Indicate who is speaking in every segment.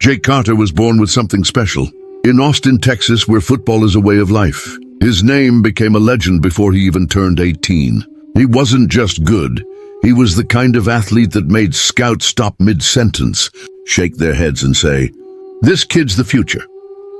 Speaker 1: Jake Carter was born with something special. In Austin, Texas, where football is a way of life. His name became a legend before he even turned 18. He wasn't just good. He was the kind of athlete that made scouts stop mid-sentence, shake their heads and say, "This kid's the future."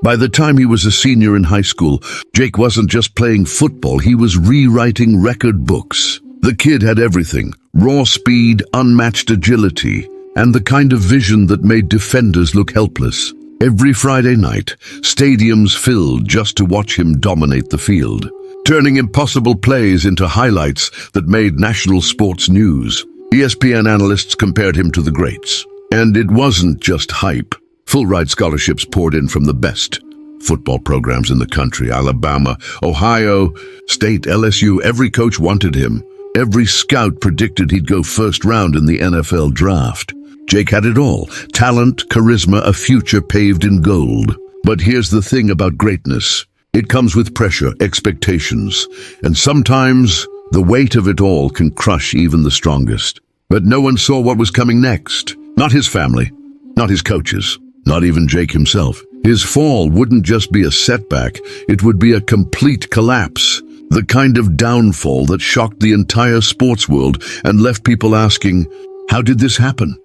Speaker 1: By the time he was a senior in high school, Jake wasn't just playing football, he was rewriting record books. The kid had everything: raw speed, unmatched agility, and the kind of vision that made defenders look helpless. Every Friday night, stadiums filled just to watch him dominate the field, turning impossible plays into highlights that made national sports news. ESPN analysts compared him to the greats. And it wasn't just hype. Full-ride scholarships poured in from the best football programs in the country: Alabama, Ohio State, LSU. Every coach wanted him. Every scout predicted he'd go first round in the NFL draft. Jake had it all: talent, charisma, a future paved in gold. But here's the thing about greatness. It comes with pressure, expectations, and sometimes the weight of it all can crush even the strongest. But no one saw what was coming next. Not his family, not his coaches, not even Jake himself. His fall wouldn't just be a setback, it would be a complete collapse. The kind of downfall that shocked the entire sports world and left people asking, how did this happen?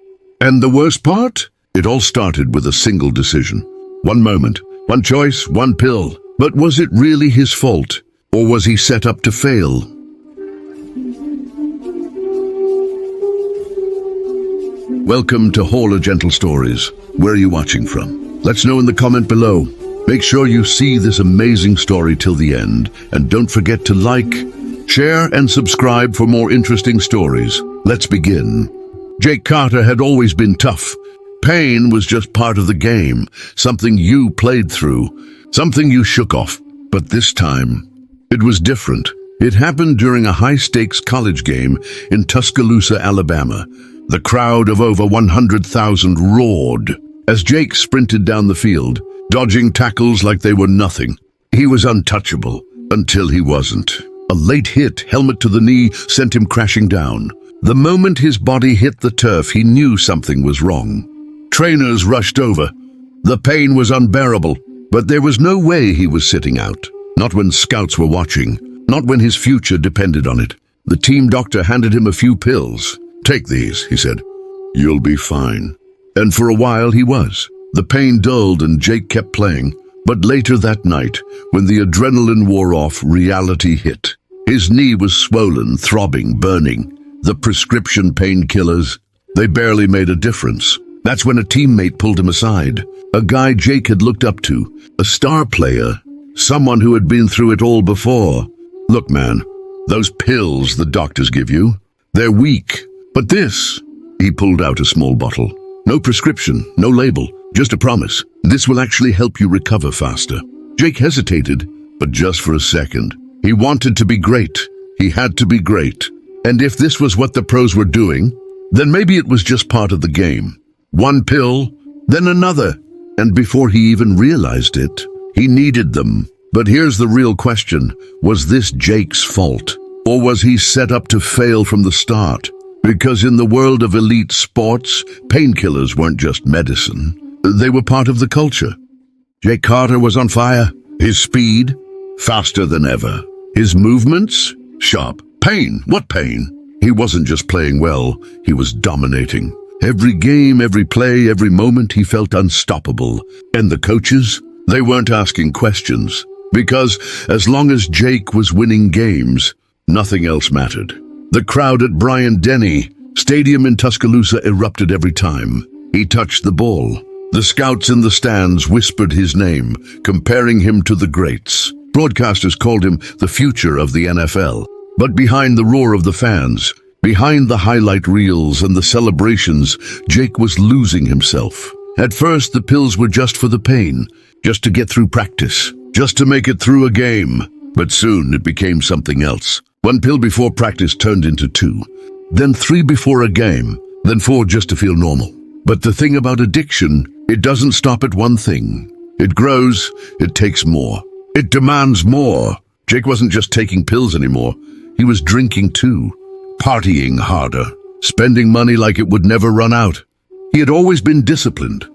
Speaker 1: And the worst part? It all started with a single decision. One moment, one choice, one pill. But was it really his fault? Or was he set up to fail? Welcome to Hall of Gentle Stories. Where are you watching from? Let's know in the comment below. Make sure you see this amazing story till the end. And don't forget to like, share, and subscribe for more interesting stories. Let's begin. Jake Carter had always been tough. Pain was just part of the game, something you played through, something you shook off. But this time, it was different. It happened during a high-stakes college game in Tuscaloosa, Alabama. The crowd of over 100,000 roared as Jake sprinted down the field, dodging tackles like they were nothing. He was untouchable until he wasn't. A late hit, helmet to the knee, sent him crashing down. The moment his body hit the turf, he knew something was wrong. Trainers rushed over. The pain was unbearable, but there was no way he was sitting out. Not when scouts were watching, not when his future depended on it. The team doctor handed him a few pills. "Take these," he said. "You'll be fine." And for a while he was. The pain dulled and Jake kept playing. But later that night, when the adrenaline wore off, reality hit. His knee was swollen, throbbing, burning. The prescription painkillers, they barely made a difference. That's when a teammate pulled him aside. A guy Jake had looked up to, a star player, someone who had been through it all before. "Look, man, those pills the doctors give you, they're weak. But this," he pulled out a small bottle. "No prescription, no label, just a promise. This will actually help you recover faster." Jake hesitated, but just for a second. He wanted to be great. He had to be great. And if this was what the pros were doing, then maybe it was just part of the game. One pill, then another. And before he even realized it, he needed them. But here's the real question. Was this Jake's fault? Or was he set up to fail from the start? Because in the world of elite sports, painkillers weren't just medicine. They were part of the culture. Jake Carter was on fire. His speed, faster than ever. His movements, sharp. Pain, what pain? He wasn't just playing well, he was dominating. Every game, every play, every moment he felt unstoppable. And the coaches, they weren't asking questions. Because as long as Jake was winning games, nothing else mattered. The crowd at Bryant-Denny Stadium in Tuscaloosa erupted every time he touched the ball. The scouts in the stands whispered his name, comparing him to the greats. Broadcasters called him the future of the NFL. But behind the roar of the fans, behind the highlight reels and the celebrations, Jake was losing himself. At first, the pills were just for the pain, just to get through practice, just to make it through a game. But soon it became something else. One pill before practice turned into 2, then 3 before a game, then 4 just to feel normal. But the thing about addiction, it doesn't stop at one thing. It grows, it takes more. It demands more. Jake wasn't just taking pills anymore. He was drinking too, partying harder, spending money like it would never run out. He had always been disciplined,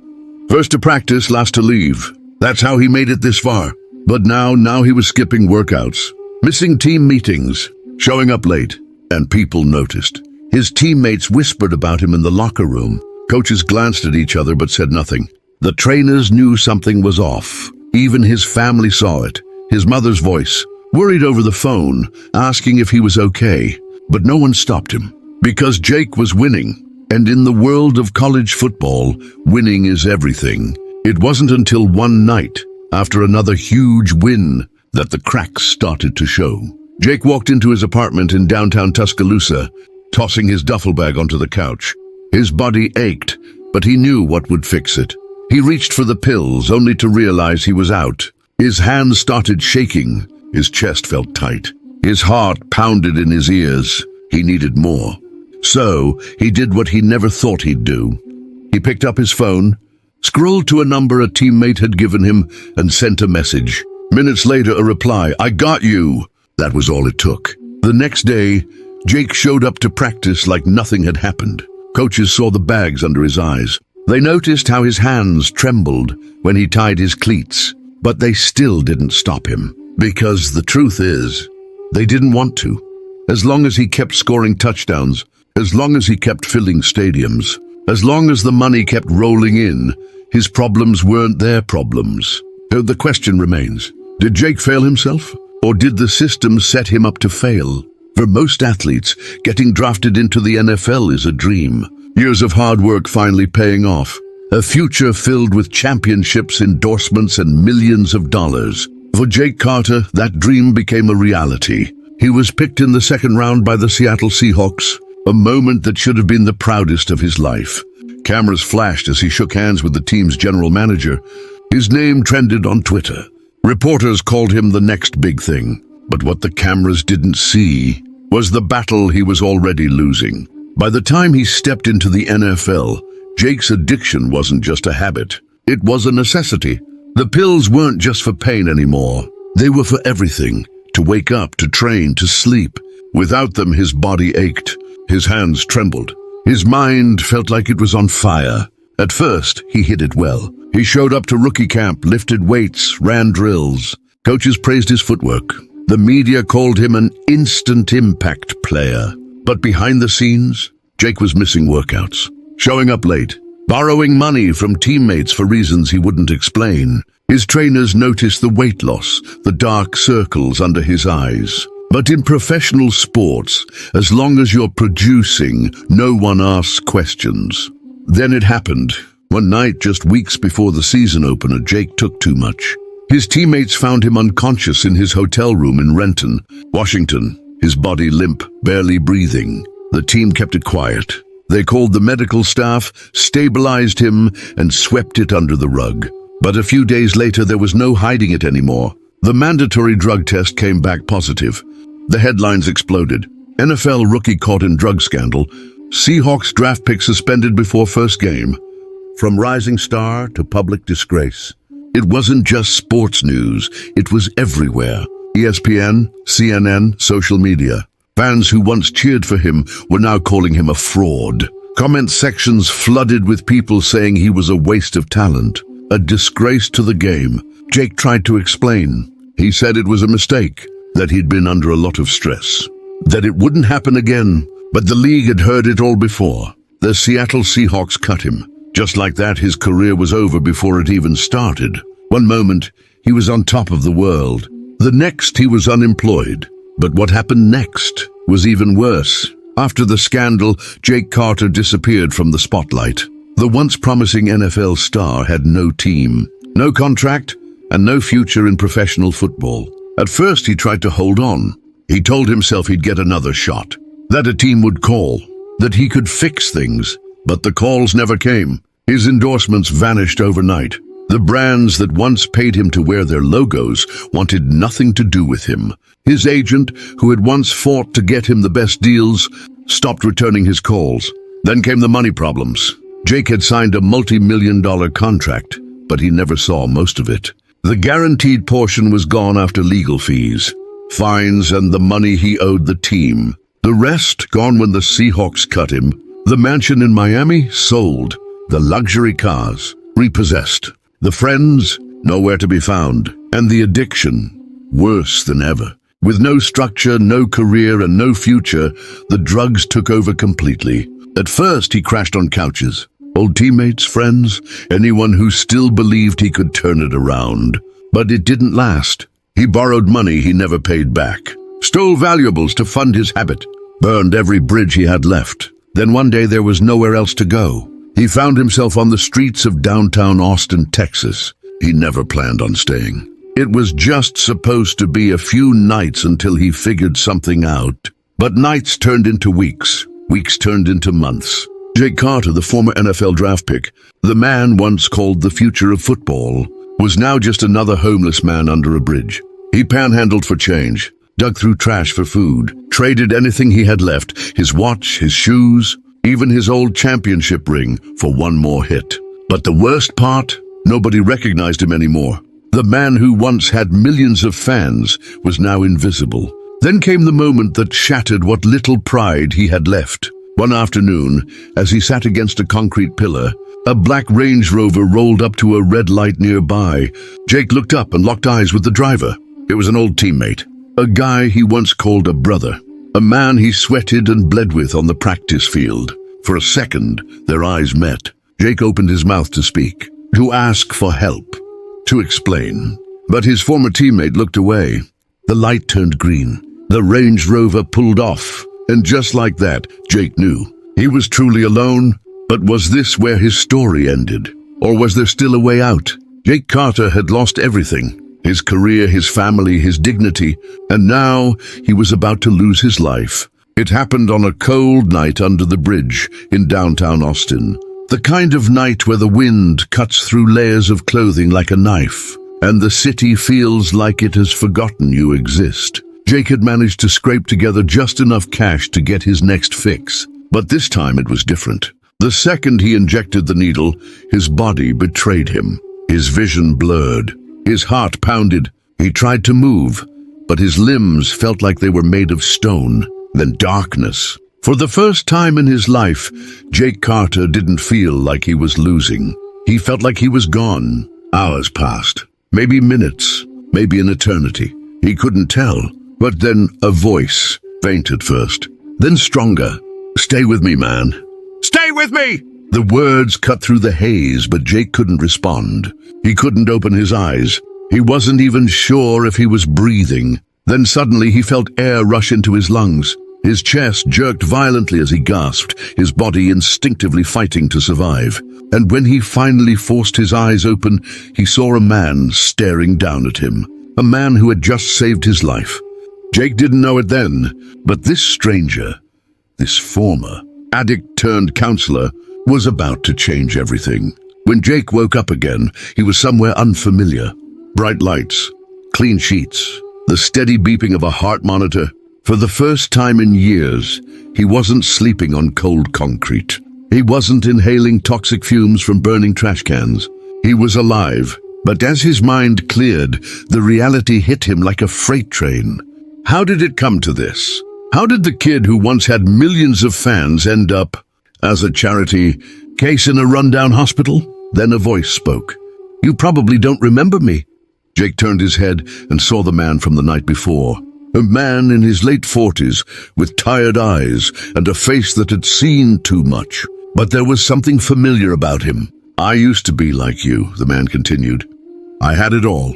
Speaker 1: First to practice, last to leave. That's how he made it this far. But now he was skipping workouts, missing team meetings, showing up late, and people noticed. His teammates whispered about him in the locker room. Coaches glanced at each other but said nothing. The trainers knew something was off. Even his family saw it. His mother's voice, worried over the phone, asking if he was okay. But no one stopped him, because Jake was winning. And in the world of college football, winning is everything. It wasn't until one night, after another huge win, that the cracks started to show. Jake walked into his apartment in downtown Tuscaloosa, tossing his duffel bag onto the couch. His body ached, but he knew what would fix it. He reached for the pills, only to realize he was out. His hands started shaking. His chest felt tight. His heart pounded in his ears. He needed more. So, he did what he never thought he'd do. He picked up his phone, scrolled to a number a teammate had given him, and sent a message. Minutes later, a reply, "I got you." That was all it took. The next day, Jake showed up to practice like nothing had happened. Coaches saw the bags under his eyes. They noticed how his hands trembled when he tied his cleats, but they still didn't stop him. Because the truth is, they didn't want to. As long as he kept scoring touchdowns, as long as he kept filling stadiums, as long as the money kept rolling in, his problems weren't their problems. So the question remains, did Jake fail himself? Or did the system set him up to fail? For most athletes, getting drafted into the NFL is a dream. Years of hard work finally paying off. A future filled with championships, endorsements, and millions of dollars. For Jake Carter, that dream became a reality. He was picked in the second round by the Seattle Seahawks, a moment that should have been the proudest of his life. Cameras flashed as he shook hands with the team's general manager. His name trended on Twitter. Reporters called him the next big thing. But what the cameras didn't see was the battle he was already losing. By the time he stepped into the NFL, Jake's addiction wasn't just a habit. It was a necessity. The pills weren't just for pain anymore. They were for everything. To wake up, to train, to sleep. Without them, his body ached. His hands trembled. His mind felt like it was on fire. At first, he hid it well. He showed up to rookie camp, lifted weights, ran drills. Coaches praised his footwork. The media called him an instant impact player. But behind the scenes, Jake was missing workouts, showing up late, borrowing money from teammates for reasons he wouldn't explain. His trainers noticed the weight loss, the dark circles under his eyes. But in professional sports, as long as you're producing, no one asks questions. Then it happened. One night, just weeks before the season opener, Jake took too much. His teammates found him unconscious in his hotel room in Renton, Washington, his body limp, barely breathing. The team kept it quiet. They called the medical staff, stabilized him, and swept it under the rug. But a few days later, there was no hiding it anymore. The mandatory drug test came back positive. The headlines exploded. NFL rookie caught in drug scandal. Seahawks draft pick suspended before first game. From rising star to public disgrace. It wasn't just sports news, it was everywhere. ESPN, CNN, social media. Fans who once cheered for him were now calling him a fraud. Comment sections flooded with people saying he was a waste of talent, a disgrace to the game. Jake tried to explain. He said it was a mistake, that he'd been under a lot of stress, that it wouldn't happen again, but the league had heard it all before. The Seattle Seahawks cut him. Just like that, his career was over before it even started. One moment, he was on top of the world. The next, he was unemployed. But what happened next was even worse. After the scandal, Jake Carter disappeared from the spotlight. The once promising NFL star had no team, no contract, and no future in professional football. At first, he tried to hold on. He told himself he'd get another shot, that a team would call, that he could fix things. But the calls never came. His endorsements vanished overnight. The brands that once paid him to wear their logos wanted nothing to do with him. His agent, who had once fought to get him the best deals, stopped returning his calls. Then came the money problems. Jake had signed a multi-million-dollar contract, but he never saw most of it. The guaranteed portion was gone after legal fees, fines, and the money he owed the team. The rest gone when the Seahawks cut him. The mansion in Miami sold. The luxury cars, repossessed. The friends, nowhere to be found. And the addiction, worse than ever. With no structure, no career, and no future, the drugs took over completely. At first, he crashed on couches. Old teammates, friends, anyone who still believed he could turn it around. But it didn't last. He borrowed money he never paid back, stole valuables to fund his habit, burned every bridge he had left. Then one day there was nowhere else to go. He found himself on the streets of downtown Austin, Texas. He never planned on staying. It was just supposed to be a few nights until he figured something out. But nights turned into weeks. Weeks turned into months. Jake Carter, the former NFL draft pick, the man once called the future of football, was now just another homeless man under a bridge. He panhandled for change, dug through trash for food, traded anything he had left, his watch, his shoes, even his old championship ring, for one more hit. But the worst part? Nobody recognized him anymore. The man who once had millions of fans was now invisible. Then came the moment that shattered what little pride he had left. One afternoon, as he sat against a concrete pillar, a black Range Rover rolled up to a red light nearby. Jake looked up and locked eyes with the driver. It was an old teammate, a guy he once called a brother, a man he sweated and bled with on the practice field. For a second, their eyes met. Jake opened his mouth to speak, to ask for help, to explain. But his former teammate looked away. The light turned green. The Range Rover pulled off. And just like that, Jake knew. He was truly alone, but was this where his story ended? Or was there still a way out? Jake Carter had lost everything. His career, his family, his dignity, and now he was about to lose his life. It happened on a cold night under the bridge in downtown Austin. The kind of night where the wind cuts through layers of clothing like a knife, and the city feels like it has forgotten you exist. Jake had managed to scrape together just enough cash to get his next fix. But this time it was different. The second he injected the needle, his body betrayed him. His vision blurred. His heart pounded. He tried to move, but his limbs felt like they were made of stone. Then darkness. For the first time in his life, Jake Carter didn't feel like he was losing. He felt like he was gone. Hours passed. Maybe minutes. Maybe an eternity. He couldn't tell. But then a voice, faint at first, then stronger. "Stay with me, man. Stay with me!" The words cut through the haze, but Jake couldn't respond. He couldn't open his eyes. He wasn't even sure if he was breathing. Then suddenly he felt air rush into his lungs. His chest jerked violently as he gasped, his body instinctively fighting to survive. And when he finally forced his eyes open, he saw a man staring down at him. A man who had just saved his life. Jake didn't know it then, but this stranger, this former addict-turned-counselor, was about to change everything. When Jake woke up again, he was somewhere unfamiliar. Bright lights, clean sheets, the steady beeping of a heart monitor. For the first time in years, he wasn't sleeping on cold concrete. He wasn't inhaling toxic fumes from burning trash cans. He was alive, but as his mind cleared, the reality hit him like a freight train. How did it come to this? How did the kid who once had millions of fans end up as a charity case in a rundown hospital? Then a voice spoke. "You probably don't remember me." Jake turned his head and saw the man from the night before. A man in his late 40s with tired eyes and a face that had seen too much. But there was something familiar about him. "I used to be like you," the man continued. "I had it all.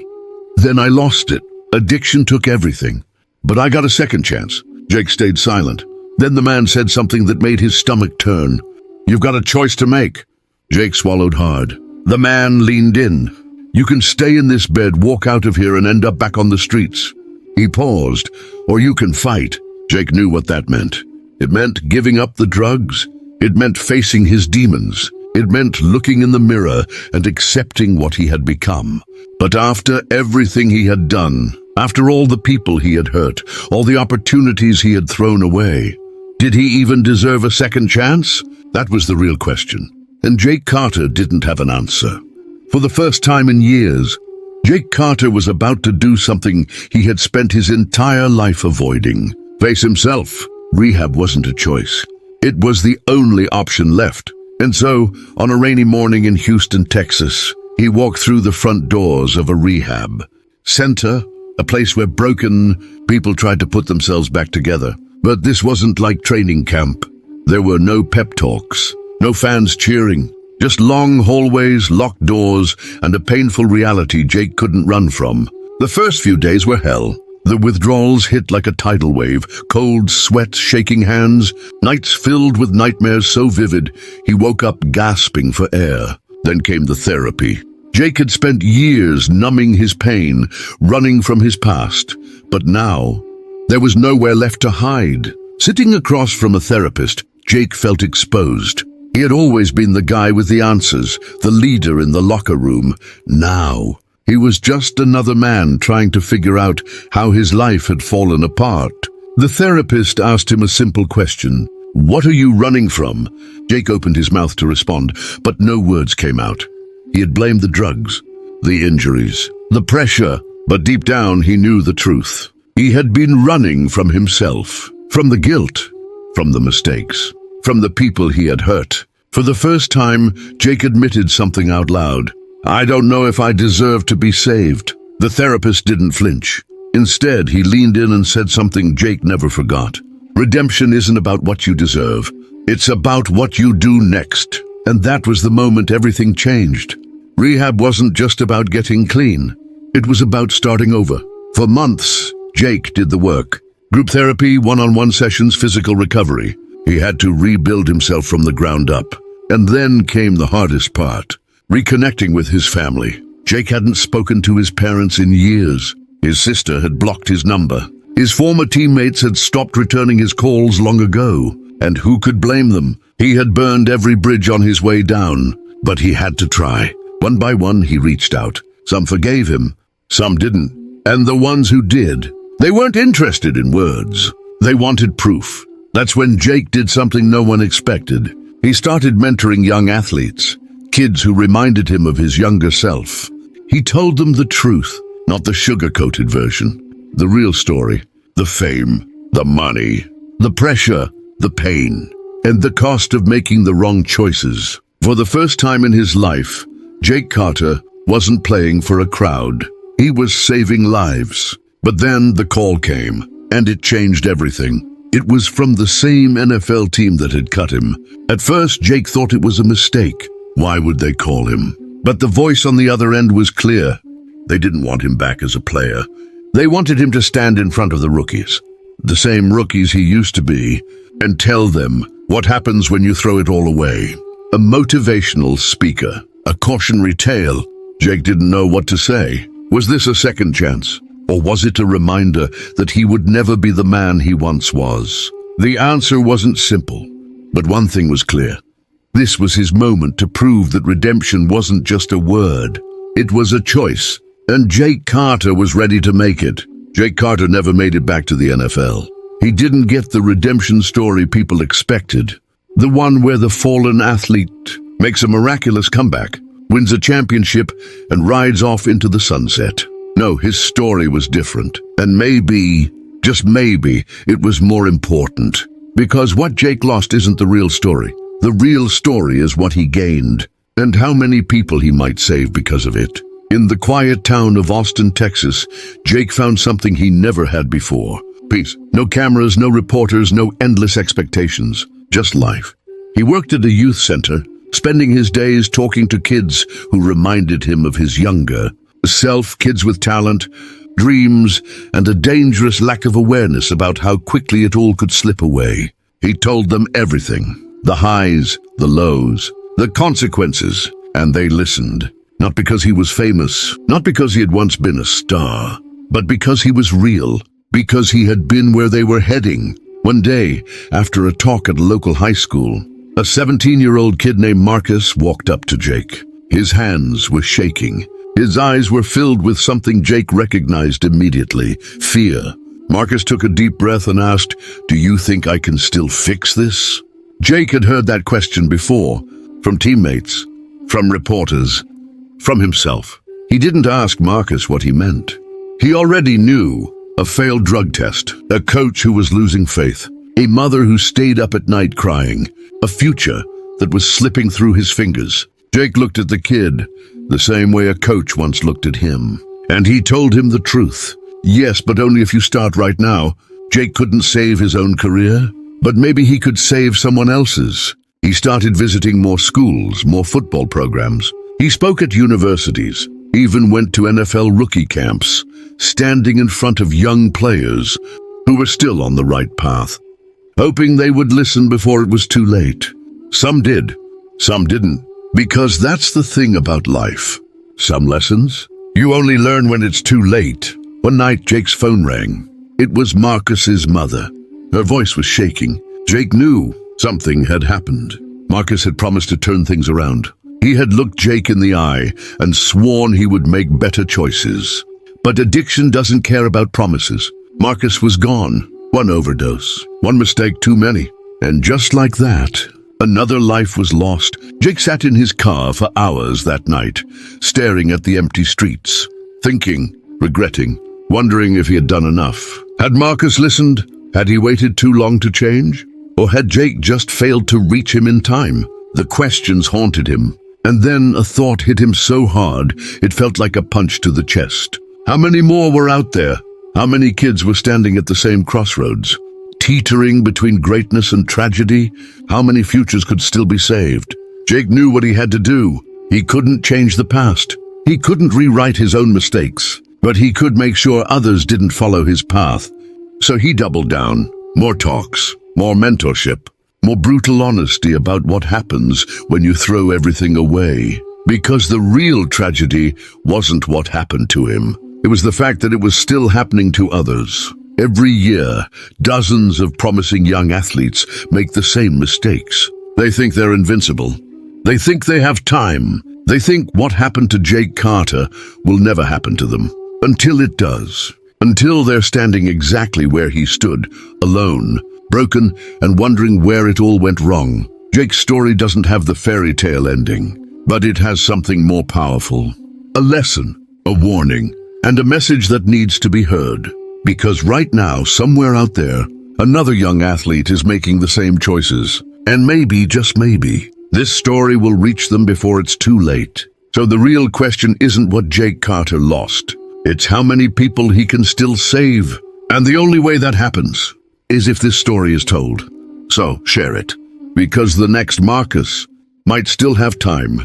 Speaker 1: Then I lost it. Addiction took everything. But I got a second chance." Jake stayed silent. Then the man said something that made his stomach turn. "You've got a choice to make." Jake swallowed hard. The man leaned in. "You can stay in this bed, walk out of here, and end up back on the streets." He paused. "Or you can fight." Jake knew what that meant. It meant giving up the drugs. It meant facing his demons. It meant looking in the mirror and accepting what he had become. But after everything he had done, after all the people he had hurt, all the opportunities he had thrown away, did he even deserve a second chance? That was the real question. And Jake Carter didn't have an answer. For the first time in years, Jake Carter was about to do something he had spent his entire life avoiding. Face himself. Rehab wasn't a choice. It was the only option left. And so, on a rainy morning in Houston, Texas, he walked through the front doors of a rehab center, a place where broken people tried to put themselves back together. But this wasn't like training camp. There were no pep talks, no fans cheering, just long hallways, locked doors, and a painful reality Jake couldn't run from. The first few days were hell. The withdrawals hit like a tidal wave, cold sweat, shaking hands, nights filled with nightmares so vivid he woke up gasping for air. Then came the therapy. Jake had spent years numbing his pain, running from his past, but now there was nowhere left to hide. Sitting across from a therapist, Jake felt exposed. He had always been the guy with the answers, the leader in the locker room. Now, he was just another man trying to figure out how his life had fallen apart. The therapist asked him a simple question. "What are you running from?" Jake opened his mouth to respond, but no words came out. He had blamed the drugs, the injuries, the pressure, but deep down he knew the truth. He had been running from himself, from the guilt, from the mistakes, from the people he had hurt. For the first time, Jake admitted something out loud. "I don't know if I deserve to be saved." The therapist didn't flinch. Instead, he leaned in and said something Jake never forgot. Redemption isn't about what you deserve. It's about what you do next. And that was the moment everything changed. Rehab wasn't just about getting clean. It was about starting over. For months, Jake did the work. Group therapy, one-on-one sessions, physical recovery. He had to rebuild himself from the ground up. And then came the hardest part. Reconnecting with his family. Jake hadn't spoken to his parents in years. His sister had blocked his number. His former teammates had stopped returning his calls long ago. And who could blame them? He had burned every bridge on his way down. But he had to try. One by one, he reached out. Some forgave him. Some didn't. And the ones who did, they weren't interested in words. They wanted proof. That's when Jake did something no one expected. He started mentoring young athletes. Kids who reminded him of his younger self. He told them the truth, not the sugar-coated version. The real story, the fame, the money, the pressure, the pain, and the cost of making the wrong choices. For the first time in his life, Jake Carter wasn't playing for a crowd. He was saving lives. But then the call came, and it changed everything. It was from the same NFL team that had cut him. At first, Jake thought it was a mistake. Why would they call him? But the voice on the other end was clear. They didn't want him back as a player. They wanted him to stand in front of the rookies, the same rookies he used to be, and tell them what happens when you throw it all away. A motivational speaker, a cautionary tale. Jake didn't know what to say. Was this a second chance? Or was it a reminder that he would never be the man he once was? The answer wasn't simple, but one thing was clear. This was his moment to prove that redemption wasn't just a word. It was a choice, and Jake Carter was ready to make it. Jake Carter never made it back to the NFL. He didn't get the redemption story people expected. The one where the fallen athlete makes a miraculous comeback, wins a championship, and rides off into the sunset. No, his story was different. And maybe, just maybe, it was more important. Because what Jake lost isn't the real story. The real story is what he gained, and how many people he might save because of it. In the quiet town of Austin, Texas, Jake found something he never had before. Peace. No cameras, no reporters, no endless expectations. Just life. He worked at a youth center, spending his days talking to kids who reminded him of his younger self, kids with talent, dreams, and a dangerous lack of awareness about how quickly it all could slip away. He told them everything, the highs, the lows, the consequences, and they listened. Not because he was famous, not because he had once been a star, but because he was real, because he had been where they were heading. One day, after a talk at a local high school, a 17-year-old kid named Marcus walked up to Jake. His hands were shaking. His eyes were filled with something Jake recognized immediately, fear. Marcus took a deep breath and asked, "Do you think I can still fix this?" Jake had heard that question before, from teammates, from reporters, from himself. He didn't ask Marcus what he meant. He already knew. A failed drug test, a coach who was losing faith, a mother who stayed up at night crying, a future that was slipping through his fingers. Jake looked at the kid the same way a coach once looked at him, and he told him the truth. Yes, but only if you start right now. Jake couldn't save his own career, but maybe he could save someone else's. He started visiting more schools, more football programs. He spoke at universities, even went to NFL rookie camps, standing in front of young players who were still on the right path, hoping they would listen before it was too late. Some did, some didn't, because that's the thing about life. Some lessons you only learn when it's too late. One night, Jake's phone rang. It was Marcus's mother. Her voice was shaking. Jake knew something had happened. Marcus had promised to turn things around. He had looked Jake in the eye and sworn he would make better choices. But addiction doesn't care about promises. Marcus was gone. One overdose, one mistake too many. And just like that, another life was lost. Jake sat in his car for hours that night, staring at the empty streets, thinking, regretting, wondering if he had done enough. Had Marcus listened? Had he waited too long to change? Or had Jake just failed to reach him in time? The questions haunted him. And then a thought hit him so hard, it felt like a punch to the chest. How many more were out there? How many kids were standing at the same crossroads, teetering between greatness and tragedy? How many futures could still be saved? Jake knew what he had to do. He couldn't change the past. He couldn't rewrite his own mistakes, but he could make sure others didn't follow his path. So he doubled down. More talks, more mentorship, more brutal honesty about what happens when you throw everything away. Because the real tragedy wasn't what happened to him. It was the fact that it was still happening to others. Every year, dozens of promising young athletes make the same mistakes. They think they're invincible. They think they have time. They think what happened to Jake Carter will never happen to them. Until it does. Until they're standing exactly where he stood, alone, broken, and wondering where it all went wrong. Jake's story doesn't have the fairy tale ending, but it has something more powerful. A lesson, a warning, and a message that needs to be heard. Because right now, somewhere out there, another young athlete is making the same choices. And maybe, just maybe, this story will reach them before it's too late. So the real question isn't what Jake Carter lost. It's how many people he can still save. And the only way that happens is if this story is told. So share it, because the next Marcus might still have time.